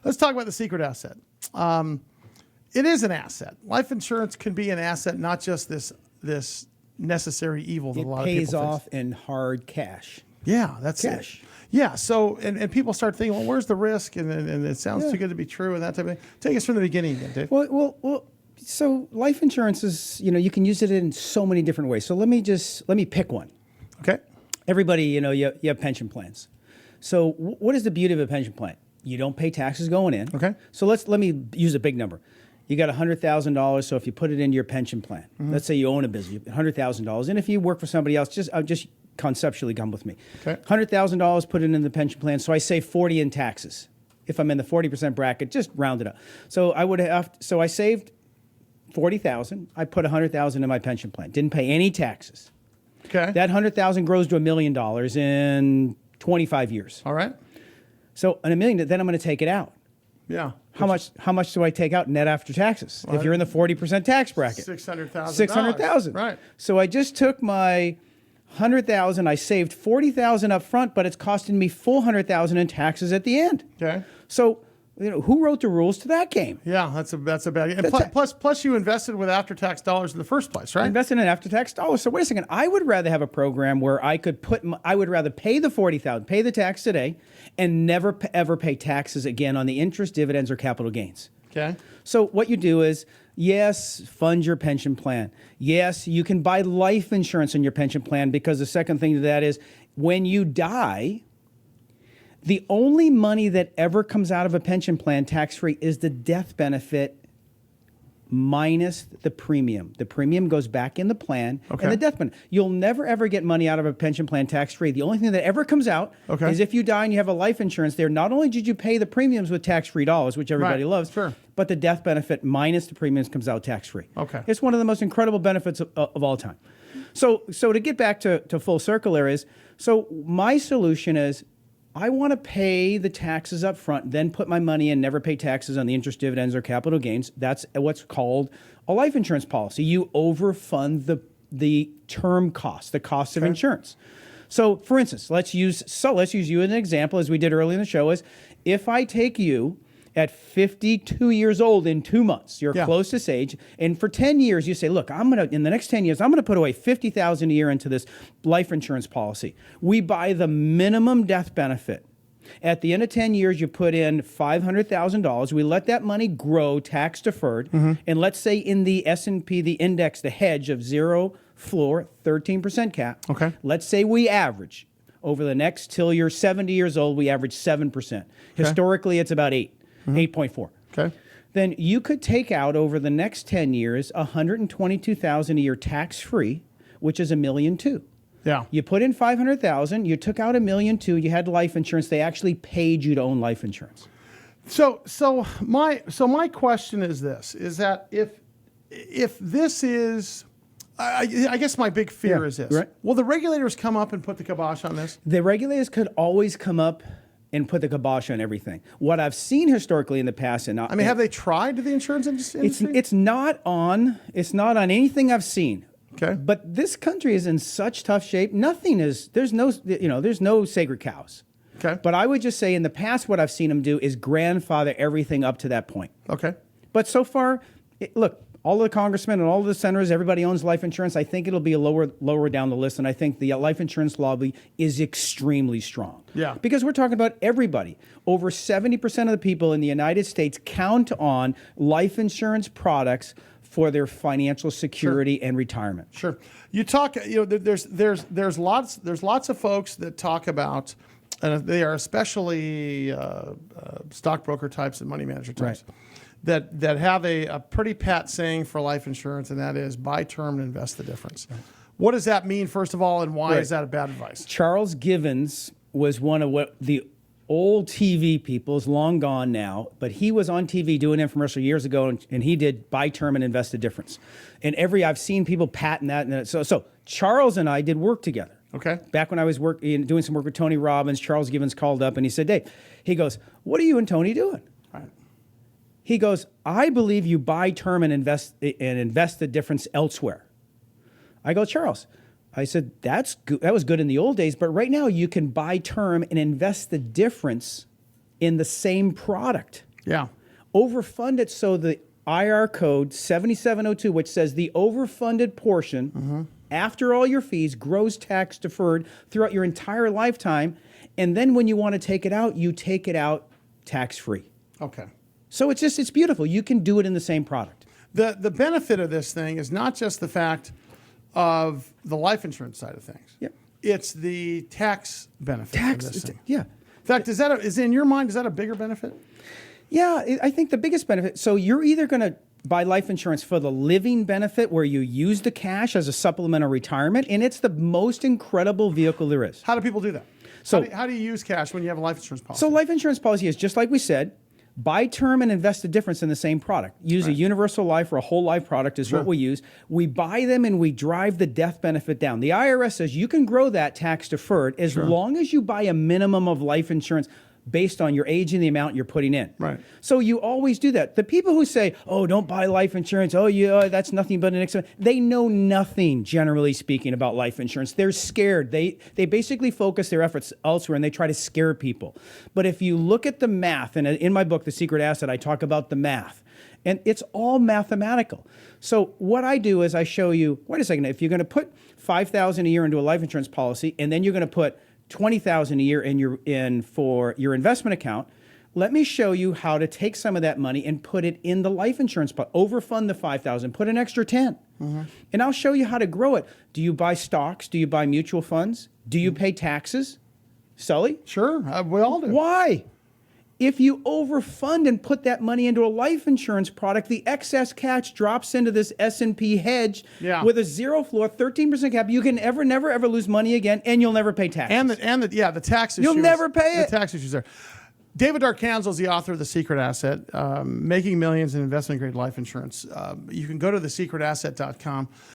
let's talk about the secret asset. It is an asset. Life insurance can be an asset, not just this necessary evil that a lot of people pays face. off in hard cash. Yeah, that's Cash. it. Yeah, so, and people start thinking, well, where's the risk? And it sounds too good to be true and that type of thing. Take us from the beginning again, Dave. Well, so life insurance is, you can use it in so many different ways. So let me pick one. Okay. Everybody, you have pension plans. So what is the beauty of a pension plan? You don't pay taxes going in. Okay. So let me use a big number. You got $100,000. So if you put it into your pension plan, let's say you own a business, $100,000, and if you work for somebody else, just conceptually come with me. Okay. $100,000, put it in the pension plan. So I save 40 in taxes. If I'm in the 40% bracket, just round it up. So I saved 40,000. I put 100,000 in my pension plan. Didn't pay any taxes. Okay. That 100,000 grows to $1 million in 25 years. All right. So on $1 million, then I'm going to take it out. Yeah. How much do I take out net after taxes? If you're in the 40% tax bracket, $600,000. $600,000. Right. So I just took my 100,000. I saved 40,000 up front, but it's costing me $400,000 in taxes at the end. Okay. So who wrote the rules to that game? Yeah, that's a bad. And plus, you invested with after-tax dollars in the first place, right? Invested in after-tax dollars. So wait a second. I would rather have a program where I could I would rather pay the $40,000, pay the tax today, and never ever pay taxes again on the interest, dividends, or capital gains. Okay. So what you do is, yes, fund your pension plan. Yes, you can buy life insurance in your pension plan, because the second thing to that is, when you die, the only money that ever comes out of a pension plan tax-free is the death benefit minus the premium. The premium goes back in the plan, and the death benefit. You'll never, ever get money out of a pension plan tax-free. The only thing that ever comes out is if you die and you have a life insurance there, not only did you pay the premiums with tax-free dollars, which everybody loves, but the death benefit minus the premiums comes out tax-free. Okay. It's one of the most incredible benefits of all time. So to get back to full circle there is, so my solution is, I want to pay the taxes up front, then put my money in, never pay taxes on the interest, dividends, or capital gains. That's what's called a life insurance policy. You overfund the term cost, the cost of insurance. So, for instance, let's use you as an example, as we did earlier in the show, is if I take you at 52 years old in 2 months, your closest age, and for 10 years you say, look, in the next 10 years, I'm going to put away $50,000 a year into this life insurance policy. We buy the minimum death benefit. At the end of 10 years, you put in $500,000. We let that money grow tax deferred. And let's say in the S&P, the index, the hedge of 0 floor, 13% cap. Okay. Let's say we average over the next, till you're 70 years old, we average 7%. Historically, it's about 8.4. Okay. Then you could take out over the next 10 years $122,000 a year tax-free, which is $1.2 million. Yeah. You put in $500,000, you took out $1.2 million, you had life insurance, they actually paid you to own life insurance. So my question is this, is that if this is, I guess my big fear is this. Right. Will the regulators come up and put the kibosh on this? The regulators could always come up and put the kibosh on everything. What I've seen historically in the past, and have they tried the insurance industry? It's not on anything I've seen. Okay. But this country is in such tough shape. There's no sacred cows. Okay. But I would just say in the past, what I've seen them do is grandfather everything up to that point. Okay. But so far, look, all the congressmen and all the senators, everybody owns life insurance. I think it'll be a lower down the list, and I think the life insurance lobby is extremely strong. Yeah. Because we're talking about everybody. Over 70% of the people in the United States count on life insurance products for their financial security and retirement. Sure. You talk. There's lots of folks that talk about, and they are especially stockbroker types and money manager types. Right. That have a pretty pat saying for life insurance, and that is buy term and invest the difference. Right. What does that mean, first of all, and why is that a bad advice? Charles Givens was one of the old TV people, is long gone now, but he was on TV doing an infomercial years ago, and he did buy term and invest the difference. And I've seen people patent that. And so Charles and I did work together. Okay. Back when I was doing some work with Tony Robbins, Charles Givens called up and he said, Dave, he goes, what are you and Tony doing? Right. He goes, I believe you buy term and invest the difference elsewhere. I go, Charles, I said, that was good in the old days, but right now you can buy term and invest the difference in the same product. Yeah. Overfund it so the IR code 7702, which says the overfunded portion after all your fees grows tax deferred throughout your entire lifetime. And then when you want to take it out, you take it out tax free. Okay. So it's beautiful. You can do it in the same product. The benefit of this thing is not just the fact of the life insurance side of things. Yep. It's the tax benefit of this thing. Yeah. In fact, is in your mind, is that a bigger benefit? Yeah, I think the biggest benefit, so you're either going to buy life insurance for the living benefit where you use the cash as a supplemental retirement, and it's the most incredible vehicle there is. How do people do that? So- how do you use cash when you have a life insurance policy? So life insurance policy is just like we said, buy term and invest the difference in the same product. Use a universal life or a whole life product is what we use. We buy them and we drive the death benefit down. The IRS says you can grow that tax deferred as long as you buy a minimum of life insurance based on your age and the amount you're putting in. Right. So you always do that. The people who say, "Oh, don't buy life insurance. Oh, yeah, that's nothing but an expense." They know nothing, generally speaking, about life insurance. They're scared. They basically focus their efforts elsewhere and they try to scare people. But if you look at the math, and in my book, The Secret Asset, I talk about the math. And it's all mathematical. So what I do is I show you, wait a second, if you're going to put $5,000 a year into a life insurance policy, and then you're going to put $20,000 a year for your investment account, let me show you how to take some of that money and put it in the life insurance pot. Overfund the $5,000, put an extra $10,000, and I'll show you how to grow it. Do you buy stocks? Do you buy mutual funds? Do you pay taxes? Sully? Sure, we all do. Why? If you overfund and put that money into a life insurance product, the excess cash drops into this S&P hedge with a zero floor, 13% cap. You can never, ever lose money again, and you'll never pay taxes. The tax issue. You'll never pay it. The tax issues there. David Darkanzel is the author of The Secret Asset, Making Millions in Investment Grade Life Insurance. You can go to thesecretasset.com.